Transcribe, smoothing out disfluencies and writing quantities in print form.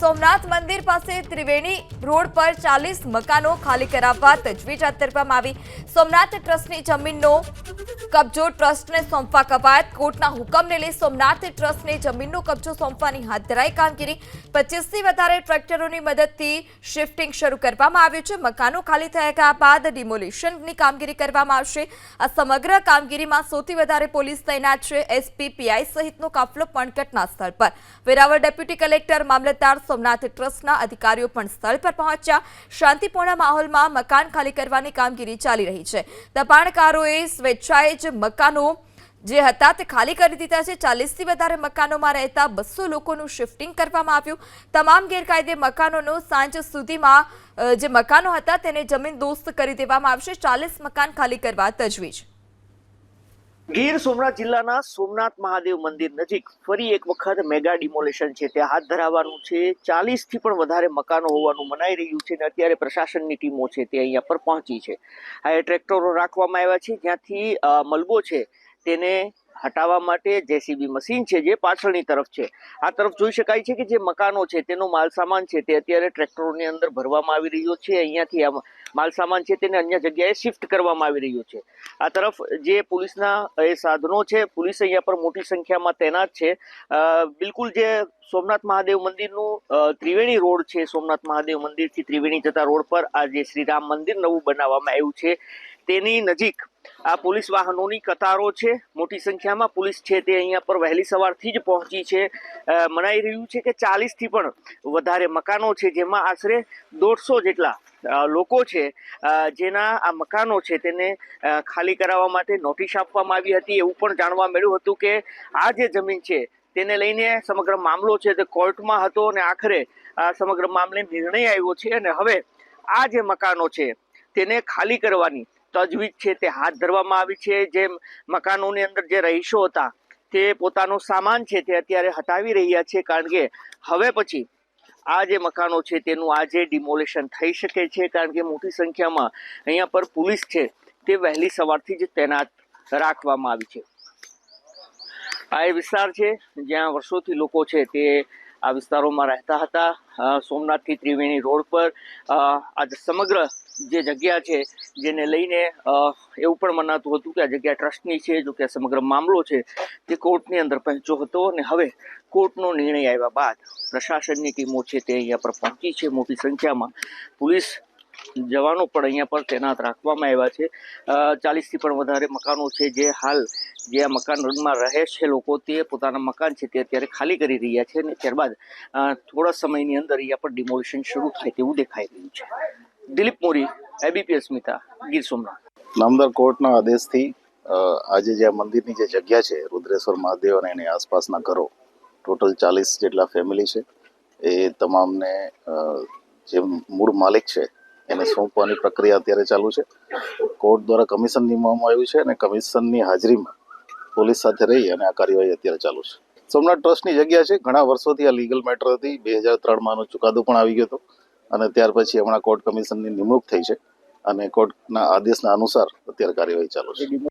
સોમનાથ મંદિર પાસે ત્રિવેણી રોડ પર 40 મકાનો ખાલી કરાવવા તજવીજ હાથ ધરવામાં આવી। સોમનાથ ટ્રસ્ટની જમીનનો કબજો ટ્રસ્ટને સોંપવા કવાયત। કોર્ટના હુકમને લઈ સોમનાથ ટ્રસ્ટને જમીનનો કબજો સોંપવાની હાથ ધરાઈ કામગીરી। 25થી વધારે ટ્રેક્ટરોની મદદથી શિફ્ટિંગ શરૂ કરવામાં આવ્યું છે। મકાનો ખાલી થયા બાદ ડિમોલિશનની કામગીરી કરવામાં આવશે। આ સમગ્ર કામગીરીમાં સૌથી વધારે પોલીસ તૈનાત છે। એસપી પીઆઈ સહિતનો કાફલો પણ ઘટના સ્થળ પર। વેરાવળ ડેપ્યુટી કલેક્ટર મામલતદાર સોમનાથ ટ્રસ્ટના અધિકારીઓ પણ સ્થળ પર પહોંચ્યા। શાંતિપૂર્ણ માહોલમાં મકાન ખાલી કરવાની કામગીરી ચાલી રહી છે। દબાણકારોએ સ્વેચ્છાએ જ મકાનો જે હતા તે ખાલી કરી દીધા છે। 40થી વધારે મકાનોમાં રહેતા 200 લોકોનું શિફ્ટિંગ કરવામાં આવ્યું। તમામ ગેરકાયદે મકાનોનો સાંજ સુધીમાં જે મકાનો હતા તેને જમીન દોસ્ત કરી દેવામાં આવશે। 40 મકાન ખાલી કરવા તજવીજ। ગીર સોમનાથ જિલ્લાના સોમનાથ મહાદેવ મંદિર નજીક ફરી એક વખત મેગા ડિમોલેશન છે તે હાથ ધરાવવાનું છે। 40થી પણ વધારે મકાનો હોવાનું મનાઈ રહ્યું છે અને અત્યારે પ્રશાસનની ટીમો છે તે અહીંયા પર પહોંચી છે। આ ટ્રેક્ટરો રાખવામાં આવ્યા છે જ્યાંથી મલબો છે તેને હટાવવા માટે જેસીબી મશીન છે જે પાછળની તરફ છે। આ તરફ જોઈ શકાય છે કે જે મકાનો છે તેનો માલ સામાન છે તે અત્યારે ટ્રેક્ટરોની અંદર ભરવામાં આવી રહ્યો છે। અહીંયાથી આ માલ સામાન છે તેને અન્ય જગ્યાએ શિફ્ટ કરવામાં આવી રહ્યો છે। આ તરફ જે પોલીસના એ સાધનો છે, પોલીસ અહીંયા પર મોટી સંખ્યામાં તૈનાત છે। બિલકુલ જે સોમનાથ મહાદેવ મંદિરનું ત્રિવેણી રોડ છે, સોમનાથ મહાદેવ મંદિરથી ત્રિવેણી જતા રોડ પર આ જે શ્રીરામ મંદિર નવું બનાવવામાં આવ્યું છે તેની નજીક આ પોલીસ વાહનોની કતારો છે। મોટી સંખ્યામાં પોલીસ છે તે અહીંયા પર વહેલી સવારથી જ પહોંચી છે। મનાઈ રહ્યું છે કે 40થી પણ વધારે મકાનો છે જેમાં આશરે 150 જેટલા લોકો છે જેના આ મકાનો છે તેને ખાલી કરાવવા માટે નોટિસ આપવામાં આવી હતી। એવું પણ જાણવા મળ્યું હતું કે આ જે જમીન છે તેને લઈને સમગ્ર મામલો છે તે કોર્ટમાં હતો અને આખરે આ સમગ્ર મામલે નિર્ણય આવ્યો છે અને હવે આ જે મકાનો છે તેને ખાલી કરવાની તજવીજ છે તે હાથ ધરવામાં આવી છે। જે મકાનોની અંદર જે રહીશો હતા તે પોતાનો સામાન છે તે અત્યારે હટાવી રહ્યા છે કારણ કે હવે પછી આ જે મકાનો છે તેનું આજે ડિમોલેશન થઈ શકે છે કારણ કે મોટી સંખ્યામાં અહીંયા પર પોલીસ છે તે વહેલી સવારથી જ તૈનાત રાખવામાં આવી છે। આ એ વિસ્તાર છે જ્યાં વર્ષોથી લોકો છે તે આ વિસ્તારોમાં રહેતા હતા। સોમનાથથી ત્રિવેણી રોડ પર આ સમગ્ર જે જગ્યા છે જેને લઈને એવું પણ મનાતું હતું કે આ જગ્યા ટ્રસ્ટની છે। જો કે સમગ્ર મામલો છે તે કોર્ટની અંદર પહોંચ્યો હતો અને હવે કોર્ટનો નિર્ણય આવ્યા બાદ પ્રશાસનની ટીમો છે તે અહીંયા પર પહોંચી છે। મોટી સંખ્યામાં પોલીસ જવાનો પણ અહીંયા પર તૈનાત રાખવામાં આવ્યા છે। 40થી પણ વધારે મકાનો છે જે હાલ જે આ મકાનમાં રહે છે લોકો તે પોતાના મકાન છે તે અત્યારે ખાલી કરી રહ્યા છે અને ત્યારબાદ થોડા સમયની અંદર અહીંયા પર ડિમોલિશન શરૂ થાય તેવું દેખાઈ રહ્યું છે। દિલીપ મોરી, એબીપી અસ્મિતા, ગીર સોમનાથ। નામદાર કોર્ટના આદેશથી આજે જે આ મંદિરની જે જગ્યા છે રુદ્રેશ્વર મહાદેવ અને એની આસપાસના ઘરો ટોટલ 40 જેટલા ફેમિલી છે એ તમામને જે મૂળ માલિક છે એને સોંપવાની પ્રક્રિયા અત્યારે ચાલુ છે। કોર્ટ દ્વારા કમિશન નિમવામાં આવ્યું છે અને કમિશનની હાજરીમાં પોલીસ સાથે રહી અને આ કાર્યવાહી અત્યારે ચાલુ છે। સોમનાથ ટ્રસ્ટની જગ્યા છે, ઘણા વર્ષોથી આ લીગલ મેટર હતી। 2003માં આનો ચુકાદો પણ આવી ગયો હતો અને ત્યાર પછી હમણાં કોર્ટ કમિશનની નિમણૂક થઈ છે અને કોર્ટના આદેશના અનુસાર અત્યારે કાર્યવાહી ચાલુ છે।